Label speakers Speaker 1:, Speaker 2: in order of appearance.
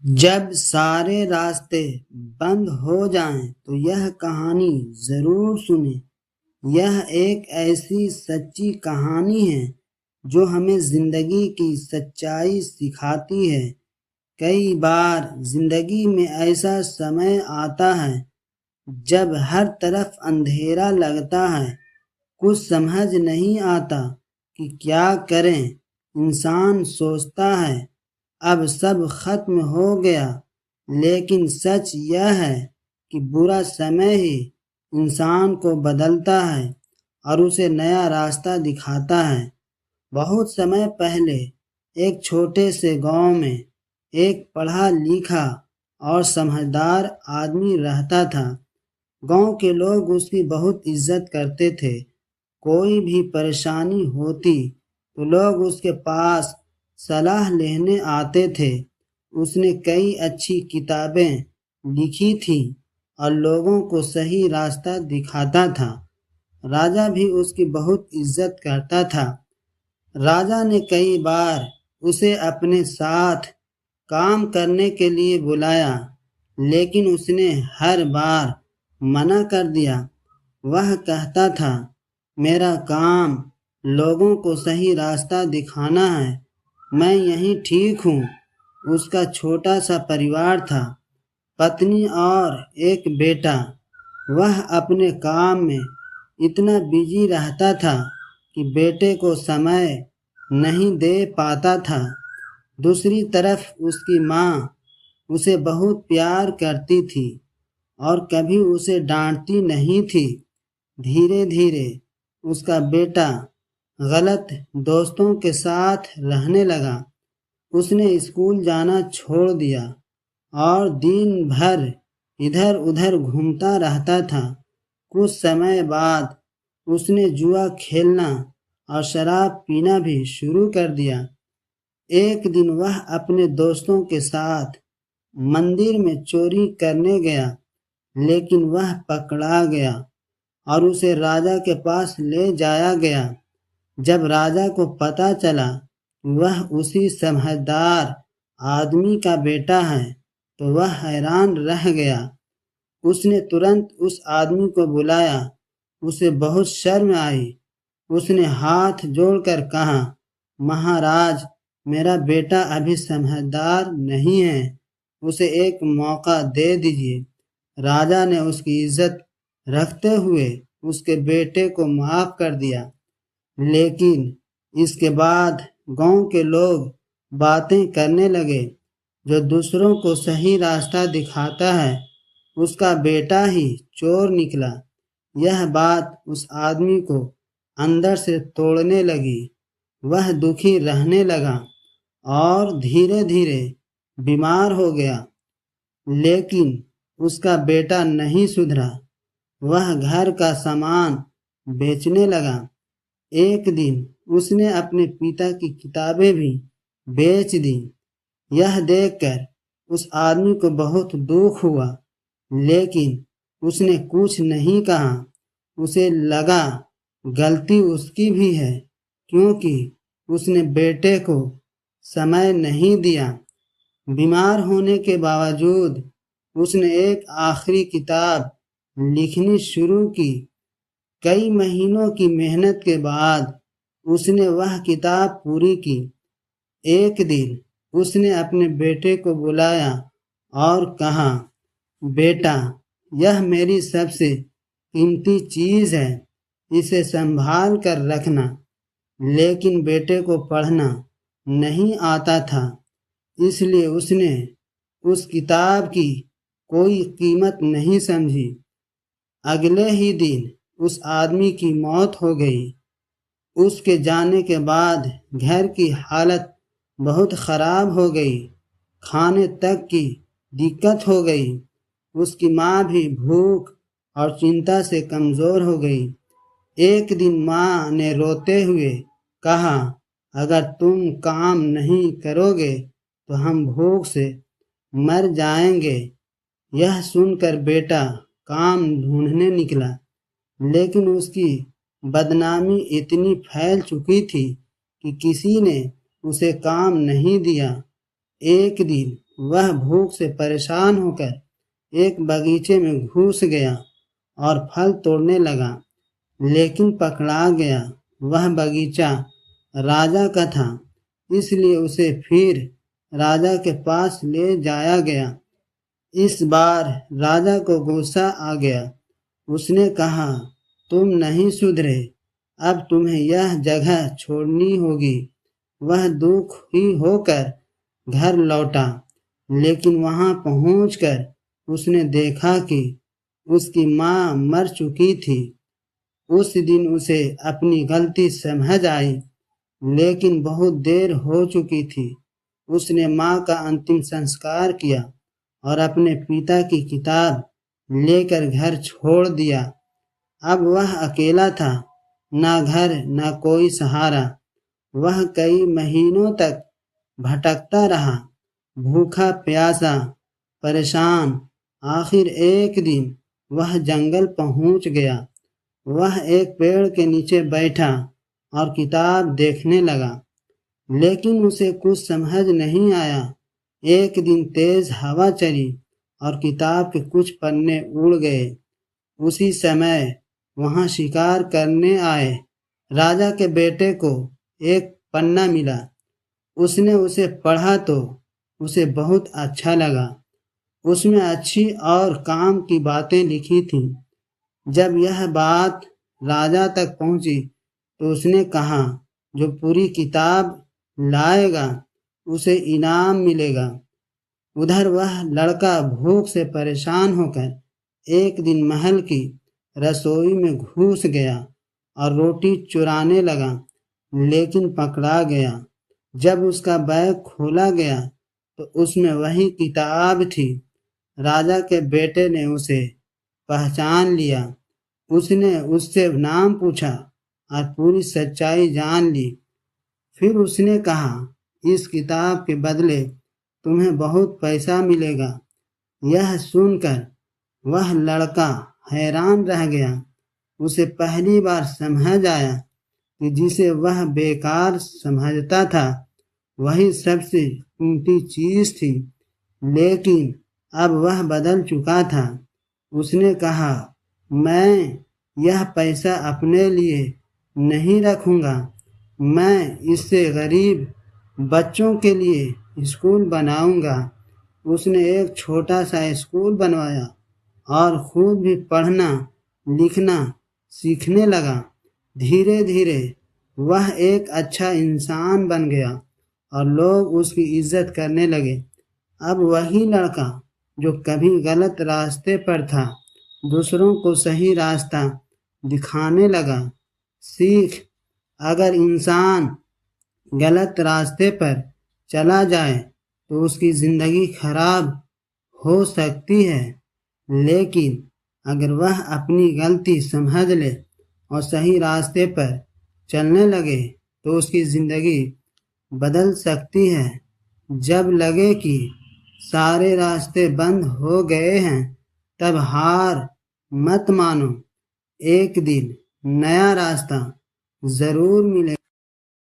Speaker 1: जब सारे रास्ते बंद हो जाएं तो यह कहानी जरूर सुनें। यह एक ऐसी सच्ची कहानी है जो हमें जिंदगी की सच्चाई सिखाती है। कई बार जिंदगी में ऐसा समय आता है जब हर तरफ अंधेरा लगता है, कुछ समझ नहीं आता कि क्या करें। इंसान सोचता है अब सब खत्म हो गया, लेकिन सच यह है कि बुरा समय ही इंसान को बदलता है और उसे नया रास्ता दिखाता है। बहुत समय पहले एक छोटे से गांव में एक पढ़ा लिखा और समझदार आदमी रहता था। गांव के लोग उसकी बहुत इज्जत करते थे। कोई भी परेशानी होती तो लोग उसके पास सलाह लेने आते थे। उसने कई अच्छी किताबें लिखी थी और लोगों को सही रास्ता दिखाता था। राजा भी उसकी बहुत इज्जत करता था। राजा ने कई बार उसे अपने साथ काम करने के लिए बुलाया, लेकिन उसने हर बार मना कर दिया। वह कहता था, मेरा काम लोगों को सही रास्ता दिखाना है, मैं यहीं ठीक हूँ। उसका छोटा सा परिवार था, पत्नी और एक बेटा। वह अपने काम में इतना बिजी रहता था कि बेटे को समय नहीं दे पाता था। दूसरी तरफ उसकी माँ उसे बहुत प्यार करती थी और कभी उसे डांटती नहीं थी। धीरे धीरे उसका बेटा गलत दोस्तों के साथ रहने लगा। उसने स्कूल जाना छोड़ दिया और दिन भर इधर उधर घूमता रहता था। कुछ समय बाद उसने जुआ खेलना और शराब पीना भी शुरू कर दिया। एक दिन वह अपने दोस्तों के साथ मंदिर में चोरी करने गया, लेकिन वह पकड़ा गया और उसे राजा के पास ले जाया गया। जब राजा को पता चला कि वह उसी समझदार आदमी का बेटा है तो वह हैरान रह गया। उसने तुरंत उस आदमी को बुलाया। उसे बहुत शर्म आई। उसने हाथ जोड़कर कहा, महाराज, मेरा बेटा अभी समझदार नहीं है, उसे एक मौका दे दीजिए। राजा ने उसकी इज्जत रखते हुए उसके बेटे को माफ कर दिया। लेकिन इसके बाद गांव के लोग बातें करने लगे, जो दूसरों को सही रास्ता दिखाता है उसका बेटा ही चोर निकला। यह बात उस आदमी को अंदर से तोड़ने लगी। वह दुखी रहने लगा और धीरे धीरे बीमार हो गया। लेकिन उसका बेटा नहीं सुधरा। वह घर का सामान बेचने लगा। एक दिन उसने अपने पिता की किताबें भी बेच दी। यह देखकर उस आदमी को बहुत दुख हुआ, लेकिन उसने कुछ नहीं कहा। उसे लगा गलती उसकी भी है, क्योंकि उसने बेटे को समय नहीं दिया। बीमार होने के बावजूद उसने एक आखिरी किताब लिखनी शुरू की। कई महीनों की मेहनत के बाद उसने वह किताब पूरी की। एक दिन उसने अपने बेटे को बुलाया और कहा, बेटा, यह मेरी सबसे कीमती चीज है, इसे संभाल कर रखना। लेकिन बेटे को पढ़ना नहीं आता था, इसलिए उसने उस किताब की कोई कीमत नहीं समझी। अगले ही दिन उस आदमी की मौत हो गई। उसके जाने के बाद घर की हालत बहुत खराब हो गई। खाने तक की दिक्कत हो गई। उसकी माँ भी भूख और चिंता से कमजोर हो गई। एक दिन माँ ने रोते हुए कहा, अगर तुम काम नहीं करोगे तो हम भूख से मर जाएंगे। यह सुनकर बेटा काम ढूंढने निकला, लेकिन उसकी बदनामी इतनी फैल चुकी थी कि किसी ने उसे काम नहीं दिया। एक दिन वह भूख से परेशान होकर एक बगीचे में घुस गया और फल तोड़ने लगा, लेकिन पकड़ा गया। वह बगीचा राजा का था, इसलिए उसे फिर राजा के पास ले जाया गया। इस बार राजा को गुस्सा आ गया। उसने कहा, तुम नहीं सुधरे, अब तुम्हें यह जगह छोड़नी होगी। वह दुखी होकर घर लौटा, लेकिन वहां पहुंचकर उसने देखा कि उसकी माँ मर चुकी थी। उस दिन उसे अपनी गलती समझ आई, लेकिन बहुत देर हो चुकी थी। उसने माँ का अंतिम संस्कार किया और अपने पिता की किताब लेकर घर छोड़ दिया। अब वह अकेला था, ना घर ना कोई सहारा। वह कई महीनों तक भटकता रहा, भूखा प्यासा, परेशान। आखिर एक दिन वह जंगल पहुंच गया। वह एक पेड़ के नीचे बैठा और किताब देखने लगा, लेकिन उसे कुछ समझ नहीं आया। एक दिन तेज हवा चली और किताब के कुछ पन्ने उड़ गए। उसी समय वहां शिकार करने आए राजा के बेटे को एक पन्ना मिला। उसने उसे पढ़ा तो उसे बहुत अच्छा लगा। उसमें अच्छी और काम की बातें लिखी थीं। जब यह बात राजा तक पहुंची तो उसने कहा, जो पूरी किताब लाएगा उसे इनाम मिलेगा। उधर वह लड़का भूख से परेशान होकर एक दिन महल की रसोई में घुस गया और रोटी चुराने लगा, लेकिन पकड़ा गया। जब उसका बैग खोला गया तो उसमें वही किताब थी। राजा के बेटे ने उसे पहचान लिया। उसने उससे नाम पूछा और पूरी सच्चाई जान ली। फिर उसने कहा, इस किताब के बदले तुम्हें बहुत पैसा मिलेगा। यह सुनकर वह लड़का हैरान रह गया। उसे पहली बार समझ आया कि जिसे वह बेकार समझता था वही सबसे कीमती चीज थी, लेकिन अब वह बदल चुका था। उसने कहा, मैं यह पैसा अपने लिए नहीं रखूंगा, मैं इससे गरीब बच्चों के लिए स्कूल बनाऊंगा। उसने एक छोटा सा स्कूल बनवाया और खुद भी पढ़ना लिखना सीखने लगा। धीरे धीरे वह एक अच्छा इंसान बन गया और लोग उसकी इज्जत करने लगे। अब वही लड़का जो कभी गलत रास्ते पर था, दूसरों को सही रास्ता दिखाने लगा। सीख, अगर इंसान गलत रास्ते पर चला जाए तो उसकी जिंदगी खराब हो सकती है, लेकिन अगर वह अपनी गलती समझ ले और सही रास्ते पर चलने लगे तो उसकी जिंदगी बदल सकती है। जब लगे कि सारे रास्ते बंद हो गए हैं, तब हार मत मानो। एक दिन नया रास्ता जरूर मिलेगा।